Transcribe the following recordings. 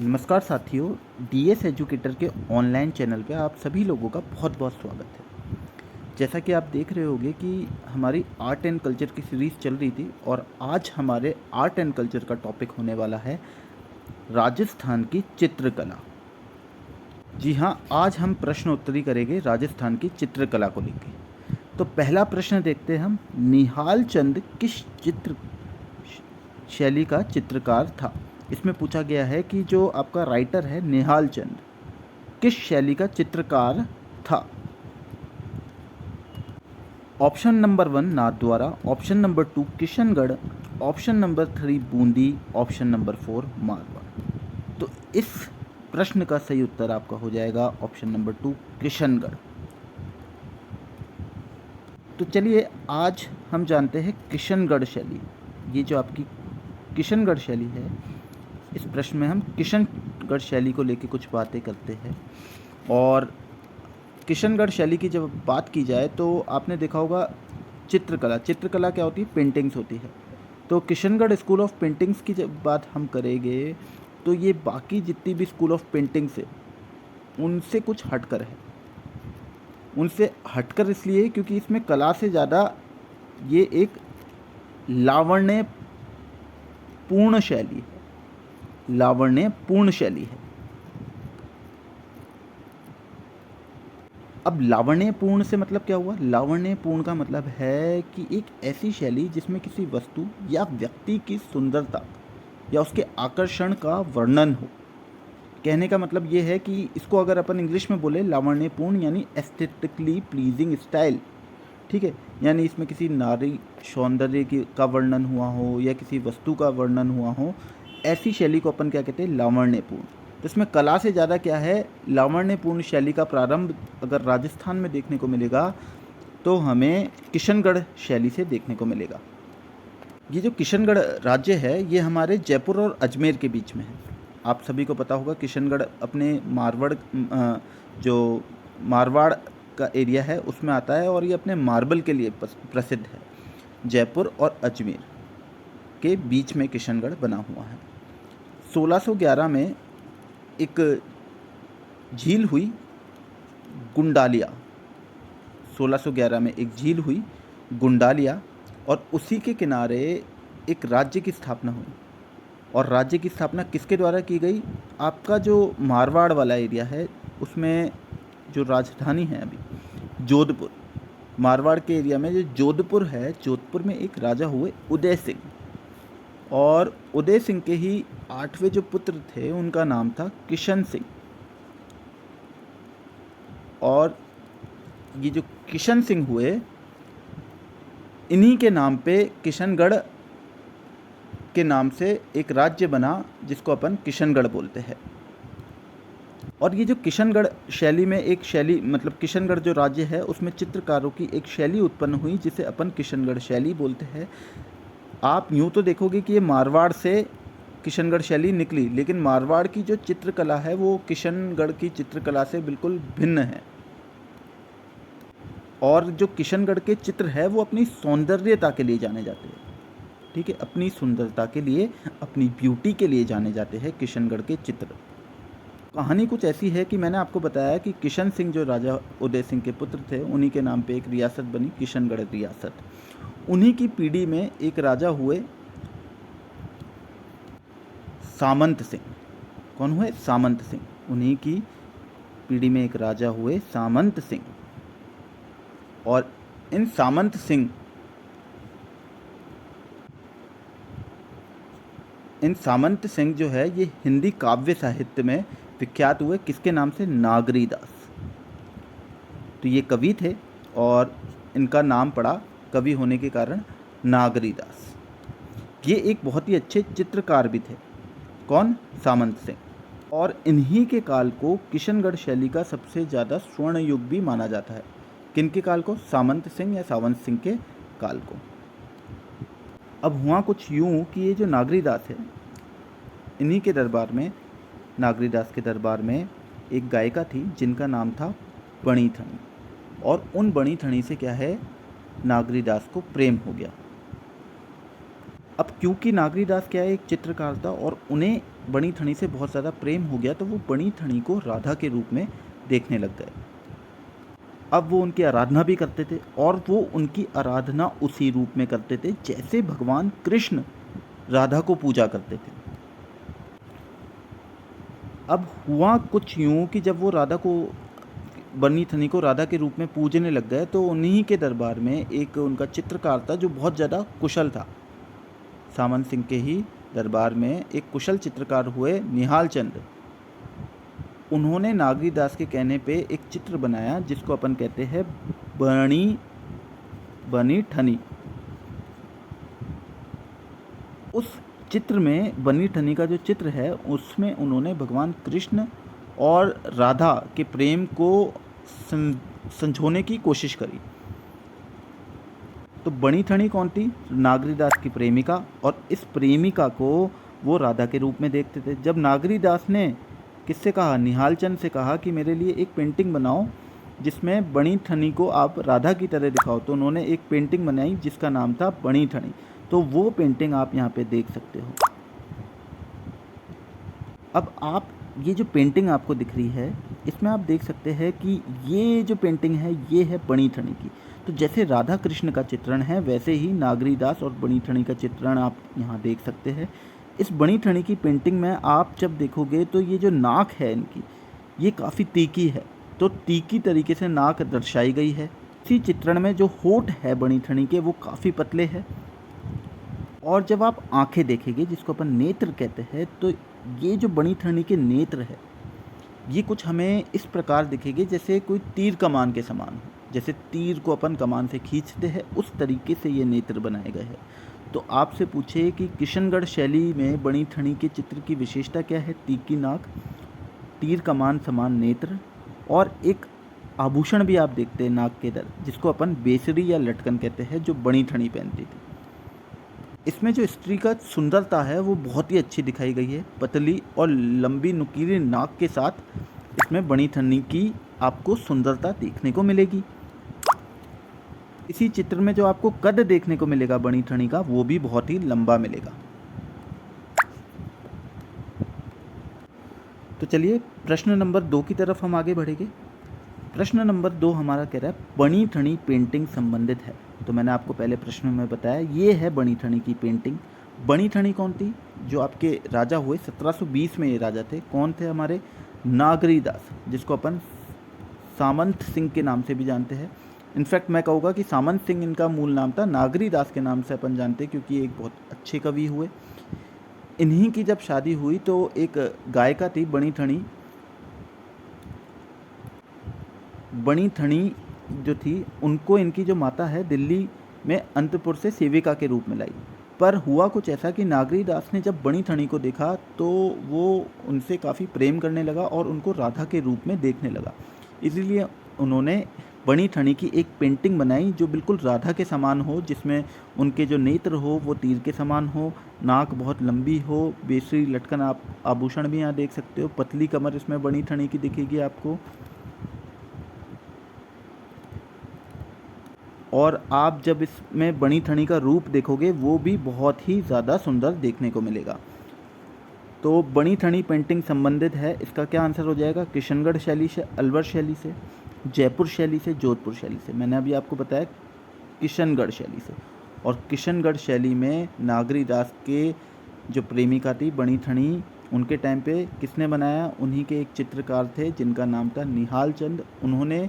नमस्कार साथियों, DS educator के ऑनलाइन चैनल पे आप सभी लोगों का बहुत बहुत स्वागत है। जैसा कि आप देख रहे होंगे कि हमारी आर्ट एंड कल्चर की सीरीज़ चल रही थी और आज हमारे आर्ट एंड कल्चर का टॉपिक होने वाला है राजस्थान की चित्रकला। जी हाँ, आज हम प्रश्न उत्तरी करेंगे राजस्थान की चित्रकला को लेकर। तो पहला प्रश्न देखते हैं हम, निहाल चंद किस चित्र शैली का चित्रकार था। इसमें पूछा गया है कि जो आपका राइटर है निहाल चंद किस शैली का चित्रकार था। Option number 1 Nathdwara, option number 2 Kishangarh, option number 3 Bundi, option number 4 Marwar. तो इस प्रश्न का सही उत्तर आपका हो जाएगा ऑप्शन नंबर 2 किशनगढ़। तो चलिए आज हम जानते हैं किशनगढ़ शैली। ये जो आपकी किशनगढ़ शैली है, इस प्रश्न में हम किशनगढ़ शैली को लेकर कुछ बातें करते हैं। और किशनगढ़ शैली की जब बात की जाए तो आपने देखा होगा चित्रकला क्या होती है, पेंटिंग्स होती है। तो किशनगढ़ स्कूल ऑफ पेंटिंग्स की जब बात हम करेंगे तो ये बाकी जितनी भी स्कूल ऑफ पेंटिंग्स है उनसे कुछ हटकर है। उनसे हटकर इसलिए क्योंकि इसमें कला से ज़्यादा ये एक लावण्य पूर्ण शैली है, लावण्य पूर्ण शैली है। अब लावण्यपूर्ण से मतलब क्या हुआ? लावण्यपूर्ण का मतलब है कि एक ऐसी शैली जिसमें किसी वस्तु या व्यक्ति की सुंदरता या उसके आकर्षण का वर्णन हो। कहने का मतलब ये है कि इसको अगर अपन इंग्लिश में बोले लावण्यपूर्ण यानी एस्थेटिकली प्लीजिंग स्टाइल, ठीक है। यानी इसमें किसी नारी सौंदर्य की का वर्णन हुआ हो या किसी वस्तु का वर्णन हुआ हो, ऐसी शैली को अपन क्या कहते हैं? लावण्यपूर्ण। तो इसमें कला से ज़्यादा क्या है, लावण्यपूर्ण शैली का प्रारंभ अगर राजस्थान में देखने को मिलेगा तो हमें किशनगढ़ शैली से देखने को मिलेगा। ये जो किशनगढ़ राज्य है ये हमारे जयपुर और अजमेर के बीच में है। आप सभी को पता होगा किशनगढ़ अपने जो मारवाड़ का एरिया है उसमें आता है और ये अपने मार्बल के लिए प्रसिद्ध है। जयपुर और अजमेर के बीच में किशनगढ़ बना हुआ है। 1611 में एक झील हुई गुंडालिया, 1611 में एक झील हुई गुंडालिया और उसी के किनारे एक राज्य की स्थापना हुई। और राज्य की स्थापना किसके द्वारा की गई? आपका जो मारवाड़ वाला एरिया है उसमें जो राजधानी है अभी जोधपुर, मारवाड़ के एरिया में जो जोधपुर है, जोधपुर में एक राजा हुए उदय सिंह। और उदय सिंह के ही 8वें जो पुत्र थे उनका नाम था किशन सिंह। और ये जो किशन सिंह हुए, इन्हीं के नाम पे किशनगढ़ के नाम से एक राज्य बना जिसको अपन किशनगढ़ बोलते हैं। और ये जो किशनगढ़ शैली में एक शैली मतलब किशनगढ़ जो राज्य है उसमें चित्रकारों की एक शैली उत्पन्न हुई जिसे अपन किशनगढ़ शैली बोलते हैं। आप यूँ तो देखोगे कि ये मारवाड़ से किशनगढ़ शैली निकली, लेकिन मारवाड़ की जो चित्रकला है वो किशनगढ़ की चित्रकला से बिल्कुल भिन्न है। और जो किशनगढ़ के चित्र है वो अपनी सौंदर्यता के लिए जाने जाते हैं, ठीक है। अपनी सुंदरता के लिए, अपनी ब्यूटी के लिए जाने जाते हैं किशनगढ़ के चित्र। कहानी कुछ ऐसी है कि मैंने आपको बताया कि किशन सिंह जो राजा उदय सिंह के पुत्र थे, उन्हीं के नाम पे एक रियासत बनी किशनगढ़ रियासत। उन्हीं की पीढ़ी में एक राजा हुए सामंत सिंह। कौन हुए? सामंत सिंह। उन्हीं की पीढ़ी में एक राजा हुए सामंत सिंह। और इन सामंत सिंह जो है ये हिंदी काव्य साहित्य में विख्यात हुए। किसके नाम से? नागरीदास। तो ये कवि थे और इनका नाम पड़ा कवि होने के कारण नागरीदास। ये एक बहुत ही अच्छे चित्रकार भी थे। कौन? सामंत सिंह। और इन्हीं के काल को किशनगढ़ शैली का सबसे ज़्यादा स्वर्ण युग भी माना जाता है। किनके काल को? सामंत सिंह या सावंत सिंह के काल को। अब हुआ कुछ यूँ कि ये जो नागरीदास है, इन्हीं के दरबार में, नागरीदास के दरबार में एक गायिका थी जिनका नाम था बणी थणी। और उन बणी थणी से क्या है, नागरीदास को प्रेम हो गया। अब क्योंकि नागरीदास क्या है, एक चित्रकार था और उन्हें बनी ठनी से बहुत ज़्यादा प्रेम हो गया, तो वो बनी ठनी को राधा के रूप में देखने लग गए। अब वो उनकी आराधना भी करते थे और वो उनकी आराधना उसी रूप में करते थे जैसे भगवान कृष्ण राधा को पूजा करते थे। अब हुआ कुछ यूँ कि जब वो राधा को, बनी ठनी को राधा के रूप में पूजने लग गए, तो उन्हीं के दरबार में एक उनका चित्रकार था जो बहुत ज़्यादा कुशल था। सामंत सिंह के ही दरबार में एक कुशल चित्रकार हुए निहाल चंद। उन्होंने नागरीदास के कहने पे एक चित्र बनाया जिसको अपन कहते हैं बनी ठनी। उस चित्र में, बनी ठनी का जो चित्र है, उसमें उन्होंने भगवान कृष्ण और राधा के प्रेम को संजोने की कोशिश करी। तो बनी ठनी कौन थी? नागरीदास की प्रेमिका, और इस प्रेमिका को वो राधा के रूप में देखते थे। जब नागरीदास ने किससे कहा, निहाल चंद से कहा कि मेरे लिए एक पेंटिंग बनाओ जिसमें बनी ठनी को आप राधा की तरह दिखाओ, तो उन्होंने एक पेंटिंग बनाई जिसका नाम था बनी ठनी। तो वो पेंटिंग आप यहाँ पे देख सकते हो। अब आप ये जो पेंटिंग आपको दिख रही है, इसमें आप देख सकते हैं कि ये जो पेंटिंग है ये है बनी ठनी की। तो जैसे राधा कृष्ण का चित्रण है, वैसे ही नागरीदास और बनी ठनी का चित्रण आप यहाँ देख सकते हैं। इस बनी ठनी की पेंटिंग में आप जब देखोगे तो ये जो नाक है इनकी, ये काफ़ी तीखी है, तो तीखी तरीके से नाक दर्शाई गई है। इसी चित्रण में जो होठ है बनी ठनी के, वो काफ़ी पतले हैं। और जब आप आंखें देखेंगे, जिसको अपन नेत्र कहते हैं, तो ये जो बनी ठनी के नेत्र है, ये कुछ हमें इस प्रकार दिखेंगे जैसे कोई तीर कमान के समान हो। जैसे तीर को अपन कमान से खींचते हैं, उस तरीके से ये नेत्र बनाए गए हैं। तो आपसे पूछे कि किशनगढ़ शैली में बनी ठनी के चित्र की विशेषता क्या है? तीखी नाक, तीर कमान समान नेत्र, और एक आभूषण भी आप देखते हैं नाक के इधर, जिसको अपन बेसरी या लटकन कहते हैं, जो बनी ठनी पहनती थी। इसमें जो स्त्री का सुंदरता है वो बहुत ही अच्छी दिखाई गई है। पतली और लंबी नुकीली नाक के साथ इसमें बनी ठनी की आपको सुंदरता देखने को मिलेगी। इसी चित्र में जो आपको कद देखने को मिलेगा बनी ठनी का, वो भी बहुत ही लंबा मिलेगा। तो चलिए प्रश्न नंबर 2 की तरफ हम आगे बढ़ेंगे। प्रश्न नंबर 2 हमारा कह रहा है बनी ठनी पेंटिंग संबंधित है। तो मैंने आपको पहले प्रश्न में बताया, ये है बनी ठनी की पेंटिंग। बनी ठनी कौन थी? जो आपके राजा हुए 1720 में, ये राजा थे। कौन थे? हमारे नागरीदास, जिसको अपन सामंत सिंह के नाम से भी जानते हैं। इनफैक्ट मैं कहूँगा कि सामंत सिंह इनका मूल नाम था, नागरीदास के नाम से अपन जानते हैं क्योंकि एक बहुत अच्छे कवि हुए। इन्हीं की जब शादी हुई तो एक गायिका थी बनी ठनी। बनी ठनी जो थी, उनको इनकी जो माता है दिल्ली में अंतपुर से सेविका के रूप में लाई। पर हुआ कुछ ऐसा कि नागरीदास ने जब बनी ठनी को देखा तो वो उनसे काफ़ी प्रेम करने लगा और उनको राधा के रूप में देखने लगा। इसलिए उन्होंने बनी ठनी की एक पेंटिंग बनाई जो बिल्कुल राधा के समान हो, जिसमें उनके जो नेत्र हो वो तीर के समान हो, नाक बहुत लंबी हो, बेसरी लटकन आप आभूषण भी यहाँ देख सकते हो, पतली कमर इसमें बनी ठनी की दिखेगी आपको। और आप जब इसमें बनी ठनी का रूप देखोगे वो भी बहुत ही ज़्यादा सुंदर देखने को मिलेगा। तो बनी ठनी पेंटिंग संबंधित है, इसका क्या आंसर हो जाएगा? किशनगढ़ शैली से, अलवर शैली से, जयपुर शैली से, जोधपुर शैली से। मैंने अभी आपको बताया किशनगढ़ शैली से। और किशनगढ़ शैली में नागरीदास के जो प्रेमिका थी बनी ठनी, उनके टाइम पे किसने बनाया? उन्हीं के एक चित्रकार थे जिनका नाम था निहाल चंद। उन्होंने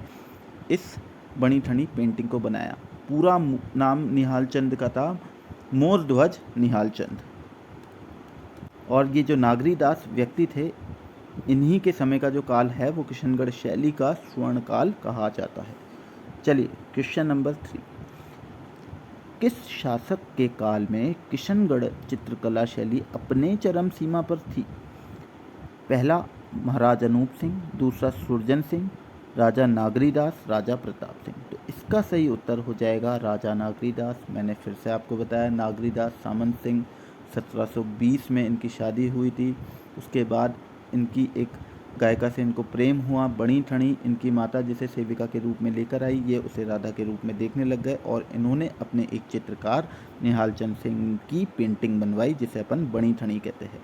इस बनी ठनी पेंटिंग को बनाया। पूरा नाम निहाल चंद का था, मोर ध्वज निहाल चंद। और ये जो नागरीदास व्यक्ति थे, इन्हीं के समय का जो काल है वो किशनगढ़ शैली का स्वर्ण काल कहा जाता है। चलिए क्वेश्चन नंबर 3, किस शासक के काल में किशनगढ़ चित्रकला शैली अपने चरम सीमा पर थी? पहला महाराज अनूप सिंह, दूसरा सुरजन सिंह, राजा नागरीदास, राजा प्रताप सिंह। तो इसका सही उत्तर हो जाएगा राजा नागरीदास। मैंने फिर से आपको बताया, नागरीदास सामंत सिंह 1720 में इनकी शादी हुई थी। उसके बाद इनकी एक गायिका से इनको प्रेम हुआ। बड़ी ठणी इनकी माता जिसे सेविका के रूप में लेकर आई, ये उसे राधा के रूप में देखने लग गए और इन्होंने अपने एक चित्रकार निहाल चंद सिंह की पेंटिंग बनवाई जिसे अपन बड़ी ठणी कहते हैं।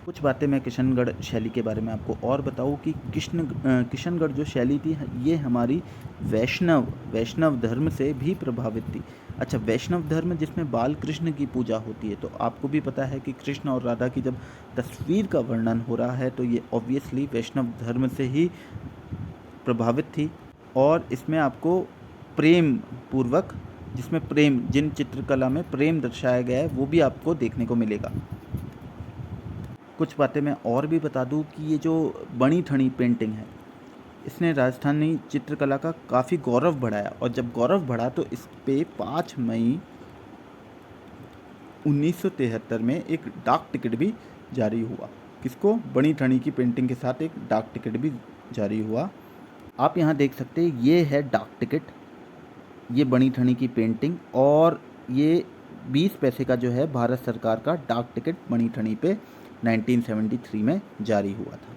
कुछ बातें मैं किशनगढ़ शैली के बारे में आपको और बताऊं कि किशनगढ़ जो शैली थी ये हमारी वैष्णव धर्म से भी प्रभावित थी। अच्छा, वैष्णव धर्म जिसमें बाल कृष्ण की पूजा होती है, तो आपको भी पता है कि कृष्ण और राधा की जब तस्वीर का वर्णन हो रहा है तो ये ऑब्वियसली वैष्णव धर्म से ही प्रभावित थी। और इसमें आपको प्रेम पूर्वक, जिसमें प्रेम, जिन चित्रकला में प्रेम दर्शाया गया है वो भी आपको देखने को मिलेगा। कुछ बातें मैं और भी बता दूं कि ये जो बड़ी ठणी पेंटिंग है इसने राजस्थानी चित्रकला का काफ़ी गौरव बढ़ाया, और जब गौरव बढ़ा तो इस पे 5 मई 1973 में एक डाक टिकट भी जारी हुआ। किसको? बड़ी ठणी की पेंटिंग के साथ एक डाक टिकट भी जारी हुआ। आप यहाँ देख सकते हैं, ये है डाक टिकट, ये बड़ी ठणी की पेंटिंग, और ये 20 पैसे का जो है भारत सरकार का डाक टिकट बड़ी ठणी पे 1973 में जारी हुआ था।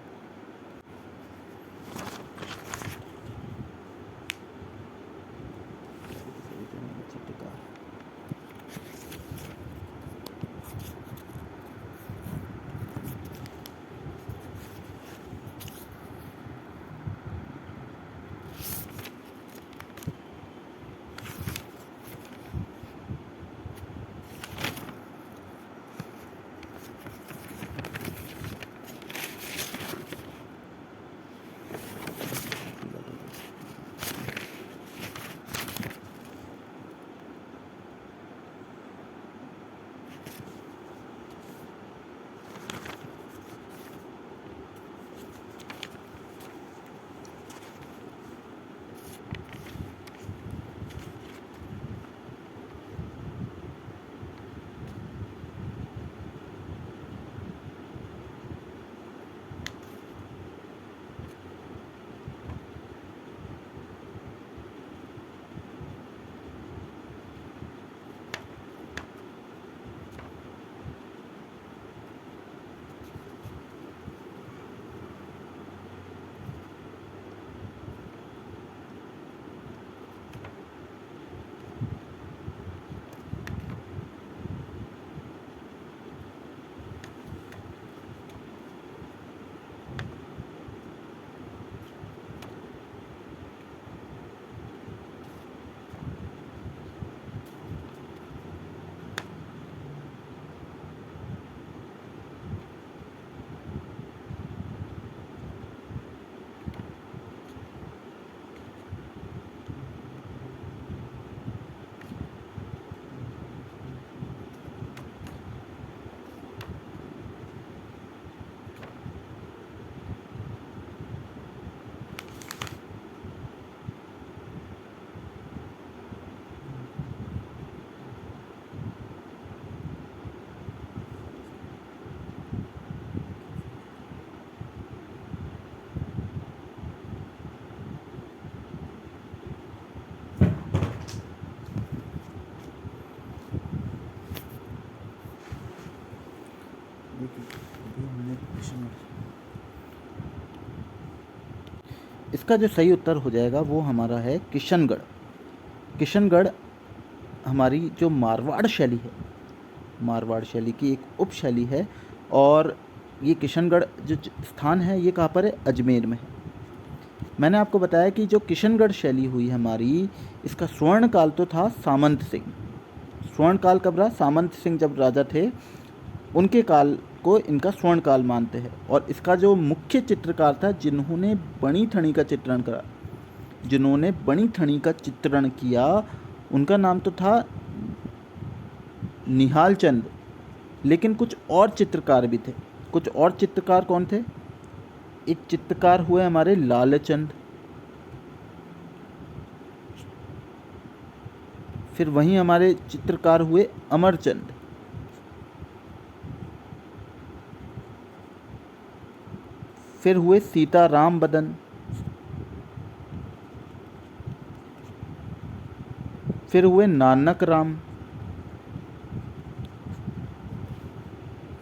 इसका जो सही उत्तर हो जाएगा वो हमारा है किशनगढ़। किशनगढ़ हमारी जो मारवाड़ शैली है, मारवाड़ शैली की एक उप शैली है, और ये किशनगढ़ जो स्थान है ये कहाँ पर है? अजमेर में है। मैंने आपको बताया कि जो किशनगढ़ शैली हुई हमारी, इसका स्वर्ण काल तो था सामंत सिंह। स्वर्ण काल कब रहा? सामंत सिंह जब राजा थे उनके काल को इनका स्वर्ण काल मानते हैं। और इसका जो मुख्य चित्रकार था जिन्होंने बड़ी ठणी का चित्रण करा, जिन्होंने बड़ी ठणी का चित्रण किया, उनका नाम तो था निहाल चंद, लेकिन कुछ और चित्रकार भी थे। कुछ और चित्रकार कौन थे? एक चित्रकार हुए हमारे लालचंद, फिर वहीं हमारे चित्रकार हुए अमरचंद, फिर हुए सीताराम बदन, फिर हुए नानक राम,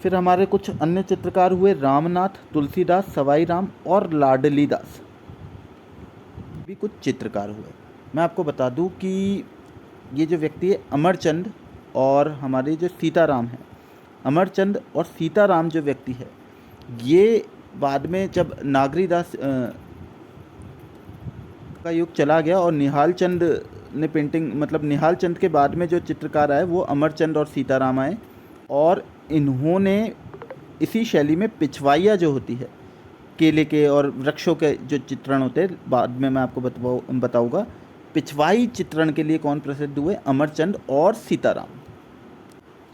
फिर हमारे कुछ अन्य चित्रकार हुए रामनाथ, तुलसीदास, सवाई राम और लाडली दास भी कुछ चित्रकार हुए। मैं आपको बता दूं कि ये जो व्यक्ति है अमरचंद और हमारे जो सीताराम हैं, अमरचंद और सीताराम जो व्यक्ति है, ये बाद में जब नागरीदास का युग चला गया और निहाल चंद ने पेंटिंग, मतलब निहाल चंद के बाद में जो चित्रकार आए वो अमरचंद और सीताराम आए, और इन्होंने इसी शैली में पिछवाइयाँ जो होती है, केले के और वृक्षों के जो चित्रण होते हैं, बाद में मैं आपको बताऊँगा पिछवाई चित्रण के लिए कौन प्रसिद्ध हुए, अमरचंद और सीताराम।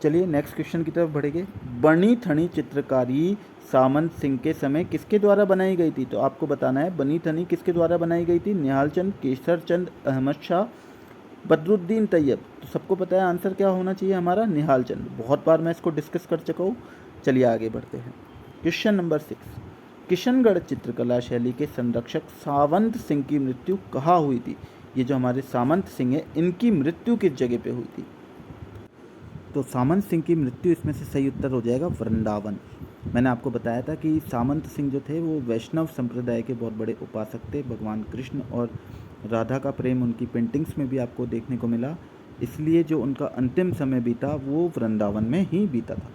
चलिए नेक्स्ट क्वेश्चन की तरफ बढ़ेंगे। बनी थनी चित्रकारी सामंत सिंह के समय किसके द्वारा बनाई गई थी? तो आपको बताना है बनी थनी किसके द्वारा बनाई गई थी। निहाल चंद, केसर चंद, अहमद शाह, बदरुद्दीन तैयब। तो सबको पता है आंसर क्या होना चाहिए हमारा, निहाल चंद। बहुत बार मैं इसको डिस्कस कर चुका हूँ। चलिए आगे बढ़ते हैं। क्वेश्चन नंबर 6, किशनगढ़ चित्रकला शैली के संरक्षक सावंत सिंह की मृत्यु कहाँ हुई थी? ये जो हमारे सामंत सिंह है, इनकी मृत्यु किस जगह पे हुई थी? तो सामंत सिंह की मृत्यु इसमें से सही उत्तर हो जाएगा वृंदावन। मैंने आपको बताया था कि सामंत सिंह जो थे वो वैष्णव संप्रदाय के बहुत बड़े उपासक थे। भगवान कृष्ण और राधा का प्रेम उनकी पेंटिंग्स में भी आपको देखने को मिला, इसलिए जो उनका अंतिम समय बीता वो वृंदावन में ही बीता था।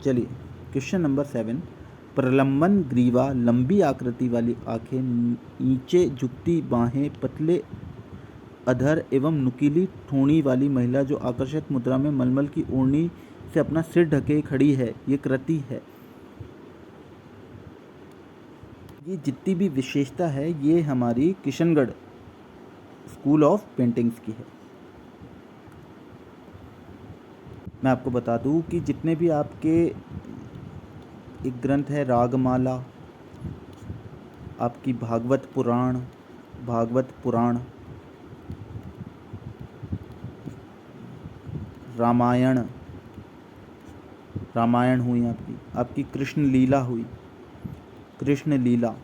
चलिए क्वेश्चन नंबर 7, प्रलंबन ग्रीवा, लंबी आकृति वाली आंखें, नीचे झुकती बाहें, पतले अधर एवं नुकीली ठोड़ी वाली महिला जो आकर्षक मुद्रा में मलमल की ओढ़नी से अपना सिर ढके खड़ी है, ये कृति है। ये जितनी भी विशेषता है ये हमारी किशनगढ़ स्कूल ऑफ पेंटिंग्स की है। मैं आपको बता दूं कि जितने भी आपके एक ग्रंथ है रागमाला, आपकी भागवत पुराण, रामायण हुई, आपकी कृष्ण लीला,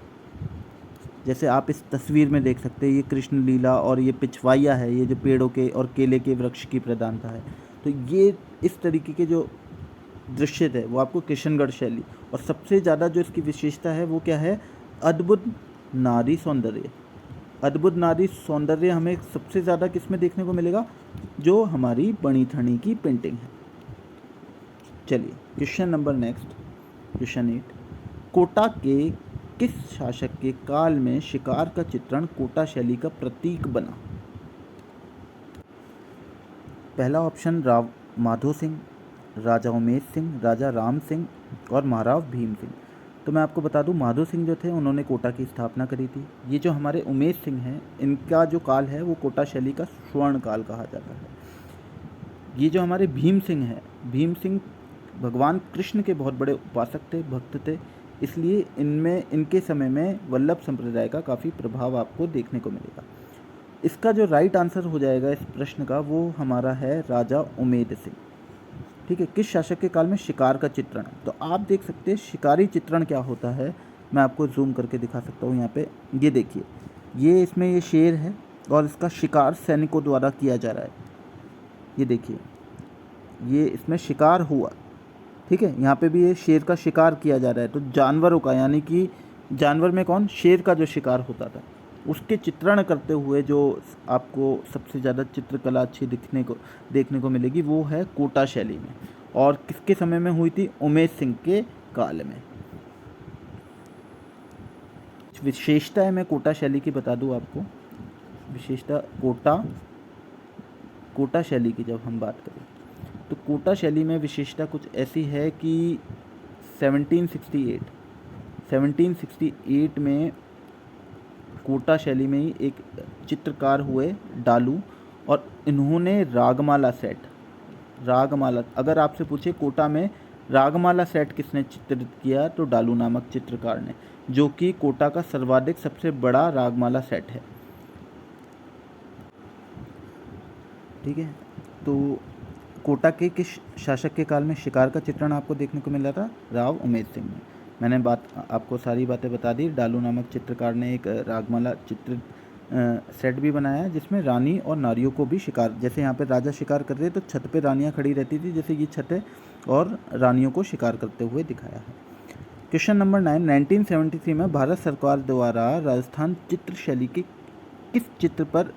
जैसे आप इस तस्वीर में देख सकते हैं, ये कृष्ण लीला और ये पिछवाइया है, ये जो पेड़ों के और केले के वृक्ष की प्रधानता है। तो ये इस तरीके के जो दृश्य थे वो आपको किशनगढ़ शैली, और सबसे ज़्यादा जो इसकी विशेषता है वो क्या है, अद्भुत नारी सौंदर्य। अद्भुत नारी सौंदर्य हमें सबसे ज़्यादा किस में देखने को मिलेगा, जो हमारी बनी थनी की पेंटिंग है। चलिए question number next, question 8, Kota के किस शासक के काल में शिकार का चित्रण कोटा शैली का प्रतीक बना? पहला ऑप्शन माधो सिंह, राजा उमेश सिंह, राजा राम सिंह और महाराव भीम सिंह। तो मैं आपको बता दूं माधो सिंह जो थे उन्होंने कोटा की स्थापना करी थी। ये जो हमारे उमेश सिंह हैं इनका जो काल है वो कोटा शैली का स्वर्ण काल कहा जाता है। ये जो हमारे भीम सिंह हैं, भीम सिंह भगवान कृष्ण के बहुत बड़े उपासक थे, भक्त थे, इसलिए इनके समय में वल्लभ संप्रदाय का काफ़ी प्रभाव आपको देखने को मिलेगा। इसका जो राइट आंसर हो जाएगा इस प्रश्न का वो हमारा है राजा उमेद सिंह। ठीक है, किस शासक के काल में शिकार का चित्रण? तो आप देख सकते हैं शिकारी चित्रण क्या होता है, मैं आपको जूम करके दिखा सकता हूँ। यहाँ पे ये देखिए, ये इसमें ये शेर है और इसका शिकार सैनिकों द्वारा किया जा रहा है। ये देखिए, ये इसमें शिकार हुआ, ठीक है, यहाँ पे भी ये शेर का शिकार किया जा रहा है। तो जानवरों का, यानी कि जानवर में कौन, शेर का जो शिकार होता था उसके चित्रण करते हुए जो आपको सबसे ज़्यादा चित्रकला अच्छी देखने को मिलेगी वो है कोटा शैली में। और किसके समय में हुई थी, उमेश सिंह के काल में। विशेषता है मैं कोटा शैली की बता दूं आपको, विशेषता कोटा शैली की जब हम बात करें तो कोटा शैली में विशेषता कुछ ऐसी है कि 1768 में कोटा शैली में ही एक चित्रकार हुए डालू, और इन्होंने रागमाला, अगर आपसे पूछे कोटा में रागमाला सेट किसने चित्रित किया तो डालू नामक चित्रकार ने, जो कि कोटा का सर्वाधिक सबसे बड़ा रागमाला सेट है। ठीक है, तो कोटा के किस शासक के काल में शिकार का चित्रण आपको देखने को मिला था, राव उमेद सिंह ने। मैंने आपको सारी बातें बता दी। डालू नामक चित्रकार ने एक रागमाला चित्र सेट भी बनाया जिसमें रानी और नारियों को भी शिकार, जैसे यहाँ पे राजा शिकार कर रहे हैं तो छत पे रानियाँ खड़ी रहती थी, जैसे ये छत है और रानियों को शिकार करते हुए दिखाया है। क्वेश्चन नंबर 9, 1973 में भारत सरकार द्वारा राजस्थान चित्र शैली के किस चित्र पर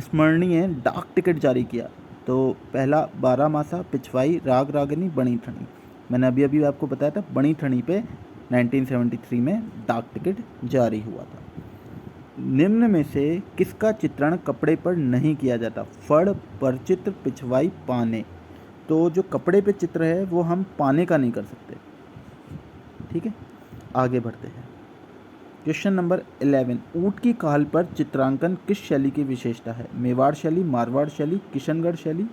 स्मरणीय डाक टिकट जारी किया? तो पहला बारामासा, पिछवाई, राग रागिनी, बणी ठनी। मैंने अभी आपको बताया था बणी ठनी पे 1973 में डाक टिकट जारी हुआ था। निम्न में से किसका चित्रण कपड़े पर नहीं किया जाता? फड़, परचित्र, पिछवाई, पाने। तो जो कपड़े पे चित्र है वो हम पाने का नहीं कर सकते। ठीक है, आगे बढ़ते हैं। क्वेश्चन नंबर 11, ऊँट की खाल पर चित्रांकन किस शैली की विशेषता है? मेवाड़ शैली, मारवाड़ शैली, किशनगढ़ शैली,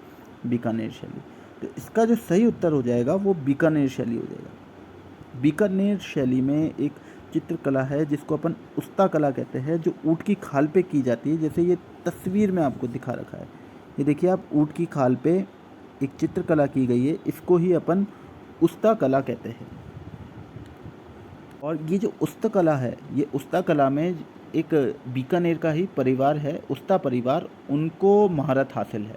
बीकानेर शैली। तो इसका जो सही उत्तर हो जाएगा वो बीकानेर शैली हो जाएगा। बीकानेर शैली में एक चित्रकला है जिसको अपन उस्ता कला कहते हैं, जो ऊँट की खाल पे की जाती है। जैसे ये तस्वीर में आपको दिखा रखा है, ये देखिए आप, ऊँट की खाल पे एक चित्रकला की गई है, इसको ही अपन उस्ता कला कहते हैं। और ये जो उस्ता कला है, ये उस्ता कला में एक बीकानेर का ही परिवार है, उस्ता परिवार, उनको महारत हासिल है।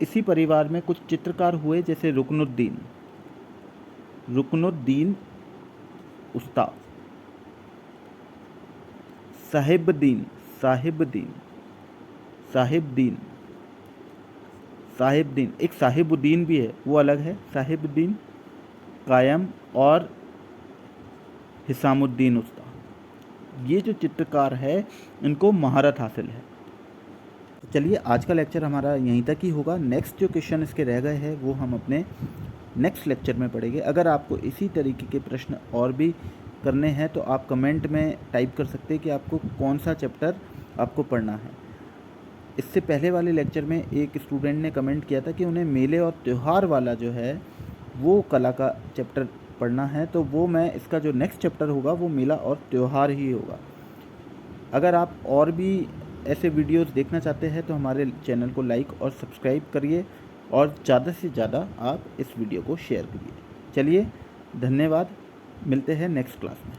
इसी परिवार में कुछ चित्रकार हुए जैसे रुकनुद्दीन उस्ता, साहिबुद्दीन एक साहिबुद्दीन भी है, वो अलग है, साहिबुद्दीन, कायम और हिसामुद्दीन उस्ता। ये जो चित्रकार है इनको महारत हासिल है। चलिए आज का लेक्चर हमारा यहीं तक ही होगा। नेक्स्ट जो क्वेश्चन इसके रह गए हैं वो हम अपने नेक्स्ट लेक्चर में पढ़ेंगे। अगर आपको इसी तरीके के प्रश्न और भी करने हैं तो आप कमेंट में टाइप कर सकते हैं कि आपको कौन सा चैप्टर आपको पढ़ना है। इससे पहले वाले लेक्चर में एक स्टूडेंट ने कमेंट किया था कि उन्हें मेले और त्यौहार वाला जो है वो कला का चैप्टर पढ़ना है, तो वो मैं इसका जो नेक्स्ट चैप्टर होगा वो मेला और त्यौहार ही होगा। अगर आप और भी ऐसे वीडियोस देखना चाहते हैं तो हमारे चैनल को लाइक और सब्सक्राइब करिए और ज़्यादा से ज़्यादा आप इस वीडियो को शेयर करिए। चलिए, धन्यवाद, मिलते हैं नेक्स्ट क्लास में।